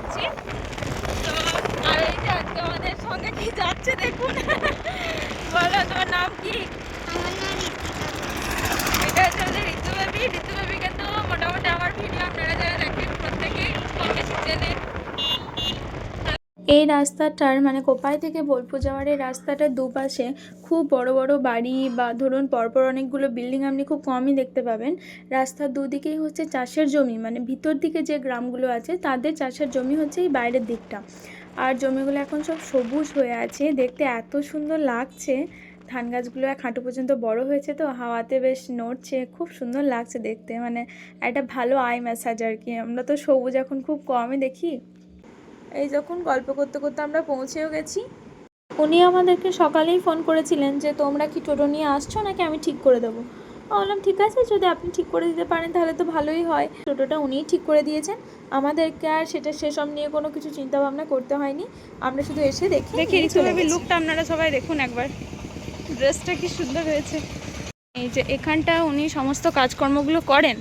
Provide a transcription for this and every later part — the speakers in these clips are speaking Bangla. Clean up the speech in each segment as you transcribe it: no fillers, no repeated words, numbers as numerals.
যাচ্ছি। তো আর এই যে আজকে আমাদের সঙ্গে কি যাচ্ছে দেখুন। বলো তোমার নাম কি? এটা হচ্ছে আমাদের ঋতু বেবি। ঋতু বেবিকে তো মোটামুটি আমার ভিডিও আপনারা যারা দেখেন প্রত্যেকেই কম বেশি চেনেন। এই রাস্তাটার মানে কোপাই থেকে বোলপুর যাওয়ার এই রাস্তাটার দুপাশে খুব বড় বড় বাড়ি বা ধরুন পরপর অনেকগুলো বিল্ডিং আপনি খুব কমই দেখতে পাবেন। রাস্তার দুদিকেই হচ্ছে চাষের জমি, মানে ভিতর দিকে যে গ্রামগুলো আছে তাদের চাষের জমি হচ্ছে এই বাইরের দিকটা। আর জমিগুলো এখন সব সবুজ হয়ে আছে, দেখতে এত সুন্দর লাগছে। ধান গাছগুলো এক হাঁটু পর্যন্ত বড় হয়েছে, তো হাওয়াতে বেশ নড়ছে, খুব সুন্দর লাগছে দেখতে। মানে একটা ভালো আই ম্যাসাজ আর কি। আমরা তো সবুজ এখন খুব কমই দেখি। এই যখন গল্প করতে করতে আমরা পৌঁছেও গেছি। উনি আমাদেরকে সকালেই ফোন করেছিলেন যে তোমরা কি টোটো নিয়ে আসছো নাকি আমি ঠিক করে দেবো। বললাম ঠিক আছে, যদি আপনি ঠিক করে দিতে পারেন তাহলে তো ভালোই হয়। টোটোটা উনিই ঠিক করে দিয়েছেন, আমাদেরকে আর সেটা সেসব নিয়ে কোনো কিছু চিন্তা ভাবনা করতে হয়নি। আমরা শুধু এসে দেখি ঋতু বেবির লুকটা আপনারা সবাই দেখুন একবার, ড্রেসটা কি সুন্দর হয়েছে। এই যে এখানটা উনি সমস্ত কাজকর্মগুলো করেন,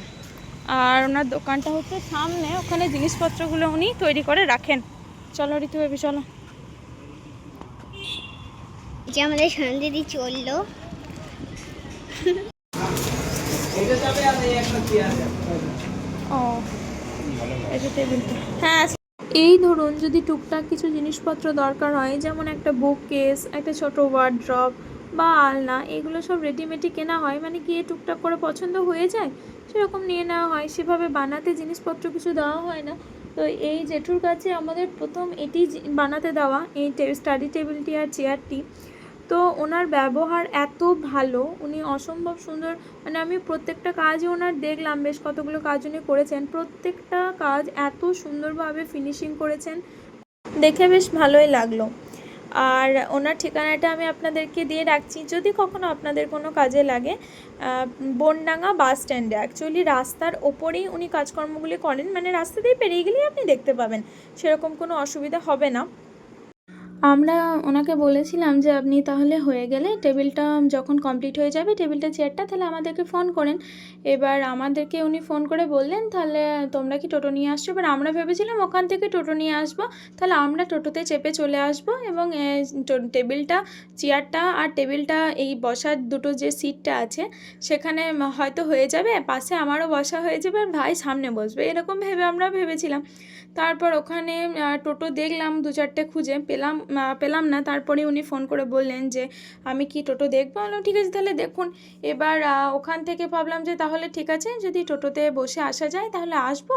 আর ওনার দোকানটা হচ্ছে সামনে, ওখানে জিনিসপত্রগুলো উনি তৈরি করে রাখেন। চলো ঋতু বেবি চলো। যে আমাদের সন্ধ্যে চললো। হ্যাঁ, এই ধরুন যদি টুকটাক কিছু জিনিসপত্র দরকার হয়, যেমন একটা বুক কেস, একটা ছোট ওয়ার্ড্রপ বা আলনা, এগুলো সব রেডিমেডই কেনা হয়, মানে গিয়ে টুকটাক করে পছন্দ হয়ে যায় সেরকম নিয়ে নেওয়া হয়। সেভাবে বানাতে জিনিসপত্র কিছু দেওয়া হয় না। তো এই জেঠুর কাছে আমাদের প্রথম এটি বানাতে দেওয়া, এই স্টাডি টেবিলটি আর চেয়ারটি। তো ওনার ব্যবহার এত ভালো, উনি অসম্ভব সুন্দর, মানে আমি প্রত্যেকটা কাজই ওনার দেখলাম, বেশ কতগুলো কাজ উনি করেছেন, প্রত্যেকটা কাজ এত সুন্দরভাবে ফিনিশিং করেছেন, দেখে বেশ ভালোই লাগলো। আর ওনার ঠিকানাটা আমি আপনাদেরকে দিয়ে রাখছি, যদি কখনো আপনাদের কোনো কাজে লাগে। বনডাঙ্গা বাস স্ট্যান্ডে, অ্যাকচুয়ালি রাস্তার ওপরেই উনি কাজকর্মগুলি করেন, মানে রাস্তা দিয়ে পেরিয়ে গেলেই আপনি দেখতে পাবেন, সেরকম কোনো অসুবিধা হবে না। আমরা ওনাকে বলেছিলাম যে আপনি তাহলে হয়ে গেলে টেবিলটা যখন কমপ্লিট হয়ে যাবে, টেবিলটা চেয়ারটা, তাহলে আমাদেরকে ফোন করেন। এবার আমাদেরকে উনি ফোন করে বললেন তাহলে তোমরা কি টোটো নিয়ে আসছো। এবার আমরা ভেবেছিলাম ওখান থেকে টোটো নিয়ে আসবো, তাহলে আমরা টোটোতে চেপে চলে আসবো এবং টেবিলটা, চেয়ারটা আর টেবিলটা, এই বসার দুটো যে সিটটা আছে সেখানে হয়তো হয়ে যাবে, পাশে আমারও বসা হয়ে যাবে আর ভাই সামনে বসবে, এরকম ভেবে আমরা ভেবেছিলাম। তারপর ওখানে টোটো দেখলাম দু চারটে খুঁজে পেলাম না। তারপরে উনি ফোন করে বললেন যে আমি কি টোটো দেখবো। বললাম ঠিক আছে তাহলে দেখুন। এবার ওখান থেকে ভাবলাম যে তাহলে ঠিক আছে, যদি টোটোতে বসে আসা যায় তাহলে আসবো,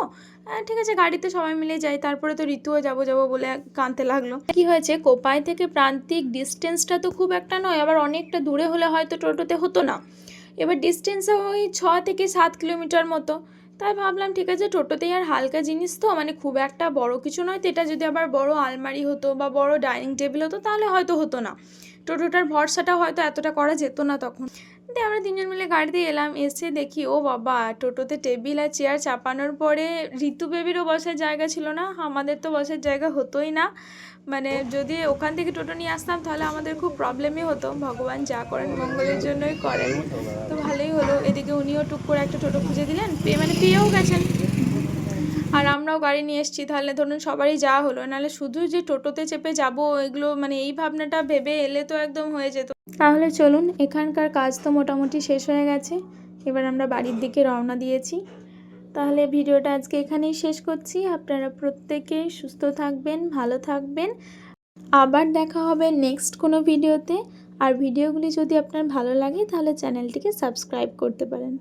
ঠিক আছে গাড়িতে সবাই মিলে যাই। তারপরে তো ঋতুও যাবো বলে কাঁদতে লাগলো। কি হয়েছে, কোপাই থেকে প্রান্তিক ডিস্টেন্সটা তো খুব একটা নয়, আবার অনেকটা দূরে হলে হয়তো টোটোতে হতো না। এবার ডিস্টেন্সে ওই 6 থেকে 7 কিলোমিটার মতো। তাই ভাবলাম ঠিক আছে টোটোতেই, আর হালকা জিনিস তো, মানে খুব একটা বড় কিছু নয় তো। এটা যদি আবার বড় আলমারি হতো বা বড় ডাইনিং টেবিল হতো তাহলে হয়তো হতো না, টোটোটার ভরসাটা হয়তো এতটা করা যেত না তখন। দিয়ে আমরা তিনজন মিলে গাড়িতে এলাম, এসে দেখি ও বাবা, টোটোতে টেবিল আর চেয়ার চাপানোর পরে ঋতু বেবিরও বসার জায়গা ছিল না, আমাদের তো বসার জায়গা হতোই না। মানে যদি ওখান থেকে টোটো নিয়ে আসতাম তাহলে আমাদের খুব প্রবলেমই হতো। ভগবান যা করেন মঙ্গলের জন্যই করেন, তো ভালোই হলো। এদিকে উনিও টুক করে একটা টোটো খুঁজে দিলেন, পেয়েও গেছেন। আর আমরাও গাড়ি নিয়ে এসেছি, তাহলে ধরুন সবারই যাওয়া হলো, নাহলে শুধু যে টোটোতে চেপে যাব এগুলো, মানে এই ভাবনাটা ভেবে এলে তো একদম হয়ে যেত। তাহলে চলুন, এখানকার কাজ তো মোটামুটি শেষ হয়ে গেছে, এবার আমরা বাড়ির দিকে রওনা দিয়েছি। তাহলে ভিডিওটা আজকে এখানেই শেষ করছি। আপনারা প্রত্যেকেই সুস্থ থাকবেন, ভালো থাকবেন। আবার দেখা হবে নেক্সট কোনো ভিডিওতে। আর ভিডিওগুলি যদি আপনার ভালো লাগে তাহলে চ্যানেলটিকে সাবস্ক্রাইব করতে পারেন।